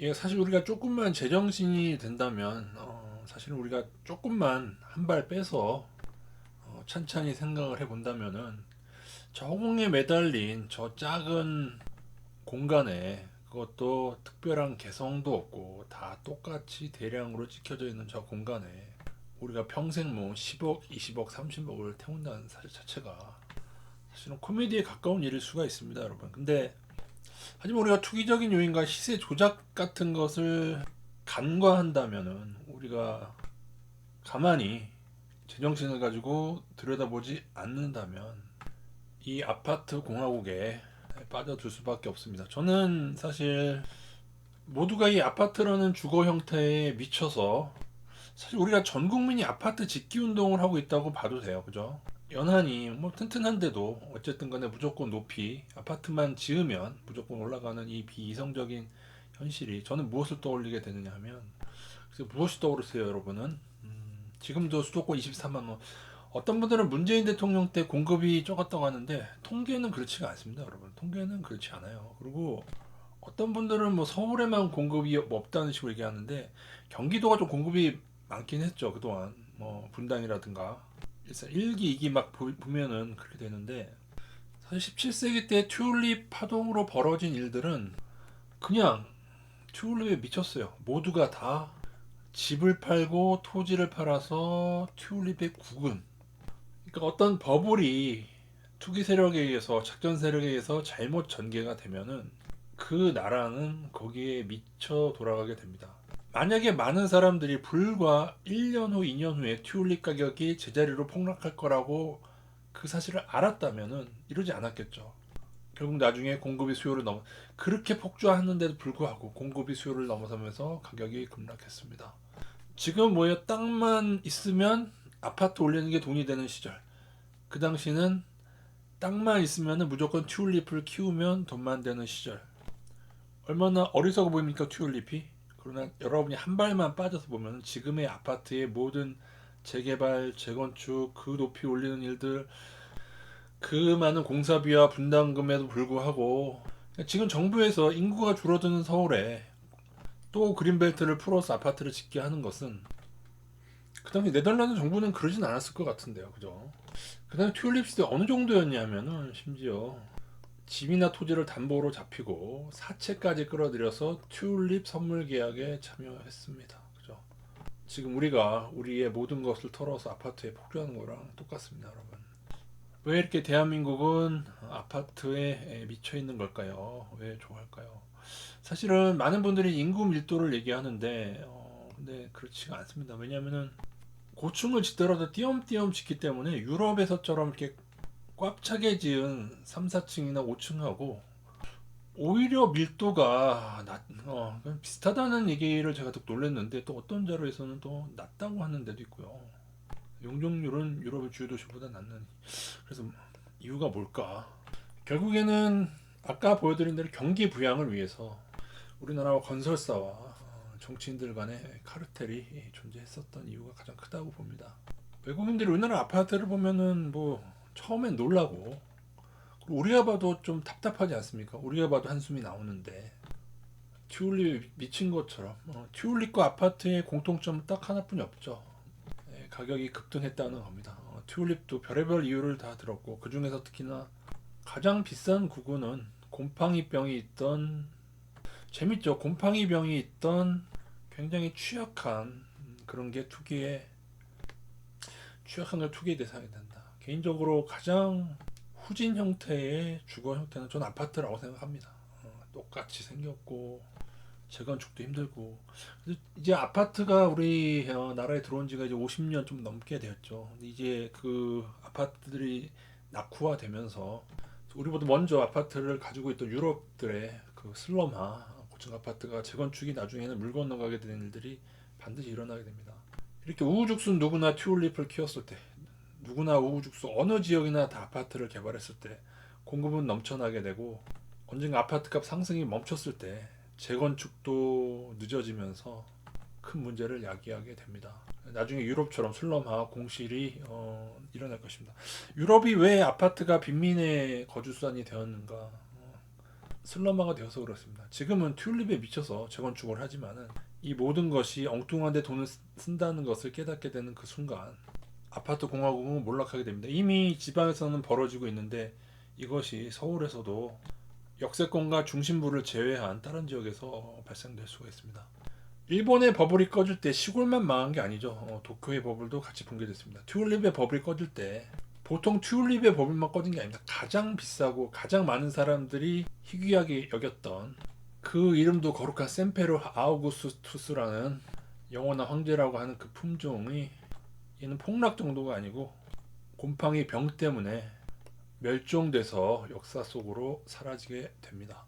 예, 사실 우리가 조금만 제정신이 된다면, 사실 우리가 조금만 한 발 빼서 찬찬히 생각을 해본다면은 저 허공에 매달린 저 작은 공간에 그것도 특별한 개성도 없고 다 똑같이 대량으로 찍혀져 있는 저 공간에 우리가 평생 뭐 10억, 20억, 30억을 태운다는 사실 자체가 사실은 코미디에 가까운 일일 수가 있습니다, 여러분. 근데 하지만 우리가 투기적인 요인과 시세 조작 같은 것을 간과한다면은 우리가 가만히 제정신을 가지고 들여다보지 않는다면 이 아파트 공화국에 빠져들 수밖에 없습니다. 저는 사실 모두가 이 아파트라는 주거 형태에 미쳐서 사실 우리가 전 국민이 아파트 짓기 운동을 하고 있다고 봐도 돼요. 그죠? 연한이 뭐 튼튼한데도 어쨌든 간에 무조건 높이 아파트만 지으면 무조건 올라가는 이 비이성적인 현실이 저는 무엇을 떠올리게 되느냐 하면 그래서 무엇이 떠오르세요, 여러분은? 지금도 수도권 23만 원. 어떤 분들은 문재인 대통령 때 공급이 적었다고 하는데 통계는 그렇지가 않습니다, 여러분. 통계는 그렇지 않아요. 그리고 어떤 분들은 뭐 서울에만 공급이 없다는 식으로 얘기하는데 경기도가 좀 공급이 많긴 했죠, 그동안. 뭐 분당이라든가 일산 1기, 2기 막 보면은 그렇게 되는데 사실 17세기 때 튤립 파동으로 벌어진 일들은 그냥 튤립에 미쳤어요. 모두가 다 집을 팔고 토지를 팔아서 튤립의 국은 그러니까 어떤 버블이 투기 세력에 의해서 작전 세력에 의해서 잘못 전개가 되면은 그 나라는 거기에 미쳐 돌아가게 됩니다. 만약에 많은 사람들이 불과 1년 후, 2년 후에 튤립 가격이 제자리로 폭락할 거라고 그 사실을 알았다면은 이러지 않았겠죠. 결국 나중에 공급이 수요를 넘어 그렇게 폭주하는데도 불구하고 공급이 수요를 넘어서면서 가격이 급락했습니다. 지금 뭐예요? 땅만 있으면 아파트 올리는 게 돈이 되는 시절. 그 당시는 땅만 있으면 무조건 튤립을 키우면 돈만 되는 시절. 얼마나 어리석어 보입니까, 튤립이? 그러나 여러분이 한 발만 빠져서 보면 지금의 아파트의 모든 재개발, 재건축, 그 높이 올리는 일들, 그 많은 공사비와 분담금에도 불구하고 지금 정부에서 인구가 줄어드는 서울에 또 그린벨트를 풀어서 아파트를 짓게 하는 것은 그 당시 네덜란드 정부는 그러진 않았을 것 같은데요. 그죠? 그 당시 튤립 시대 어느 정도였냐면은 심지어 집이나 토지를 담보로 잡히고 사채까지 끌어들여서 튤립 선물 계약에 참여했습니다. 그죠? 지금 우리가 우리의 모든 것을 털어서 아파트에 폭주하는 거랑 똑같습니다, 여러분. 왜 이렇게 대한민국은 아파트에 미쳐 있는 걸까요? 왜 좋아할까요? 사실은 많은 분들이 인구 밀도를 얘기하는데, 근데 그렇지가 않습니다. 왜냐하면은 고층을 짓더라도 띄엄띄엄 짓기 때문에 유럽에서처럼 이렇게 꽉 차게 지은 3, 4층이나 5층하고 오히려 밀도가 비슷하다는 얘기를 제가 듣고 놀랐는데 또 어떤 자료에서는 또 낮다고 하는 데도 있고요. 용적률은 유럽의 주요 도시보다 낮는. 그래서 이유가 뭘까? 결국에는 아까 보여드린 대로 경기 부양을 위해서 우리나라와 건설사와 정치인들 간의 카르텔이 존재했었던 이유가 가장 크다고 봅니다. 외국인들이 우리나라 아파트를 보면은 뭐 처음엔 놀라고 우리가 봐도 좀 답답하지 않습니까? 우리가 봐도 한숨이 나오는데 튤립 미친 것처럼 튤립과 아파트의 공통점은 딱 하나뿐이 없죠. 가격이 급등했다는 겁니다. 튤립도 별의별 이유를 다 들었고 그 중에서 특히나 가장 비싼 구구는 곰팡이병이 있던 재밌죠. 곰팡이병이 있던 굉장히 취약한 그런 게 투기에 취약한 걸 투기의 대상이 된다. 개인적으로 가장 후진 형태의 주거 형태는 전 아파트라고 생각합니다. 똑같이 생겼고 재건축도 힘들고 이제 아파트가 우리 나라에 들어온 지가 이제 50년 좀 넘게 되었죠. 근데 이제 그 아파트들이 낙후화되면서 우리보다 먼저 아파트를 가지고 있던 유럽들의 그 슬럼화 고층 아파트가 재건축이 나중에는 물 건너가게 되는 일들이 반드시 일어나게 됩니다. 이렇게 우후죽순 누구나 튤립을 키웠을 때 누구나 우후죽순 어느 지역이나 다 아파트를 개발했을 때 공급은 넘쳐나게 되고 언젠가 아파트값 상승이 멈췄을 때 재건축도 늦어지면서 큰 문제를 야기하게 됩니다. 나중에 유럽처럼 슬럼화 공실이 일어날 것입니다. 유럽이 왜 아파트가 빈민의 거주수단이 되었는가? 슬럼화가 되어서 그렇습니다. 지금은 튤립에 미쳐서 재건축을 하지만은 이 모든 것이 엉뚱한 데 돈을 쓴다는 것을 깨닫게 되는 그 순간 아파트 공화국은 몰락하게 됩니다. 이미 지방에서는 벌어지고 있는데 이것이 서울에서도 역세권과 중심부를 제외한 다른 지역에서 발생될 수가 있습니다. 일본의 버블이 꺼질 때 시골만 망한 게 아니죠. 도쿄의 버블도 같이 붕괴됐습니다. 튤립의 버블이 꺼질 때 보통 튤립의 버블만 꺼진 게 아닙니다. 가장 비싸고 가장 많은 사람들이 희귀하게 여겼던 그 이름도 거룩한 셈페로 아우구스투스라는 영원한 황제라고 하는 그 품종이 얘는 폭락 정도가 아니고 곰팡이 병 때문에 멸종돼서 역사 속으로 사라지게 됩니다.